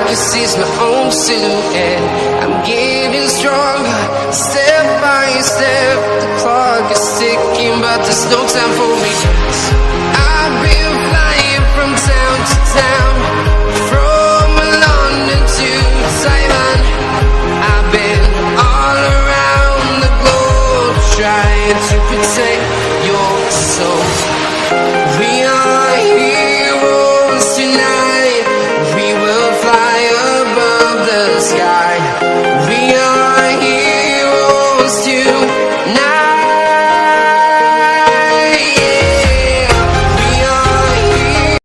can see my own silhouette. I'm getting stronger, step by step. The clock is ticking, but there's no time for me. I've been flying from town to town.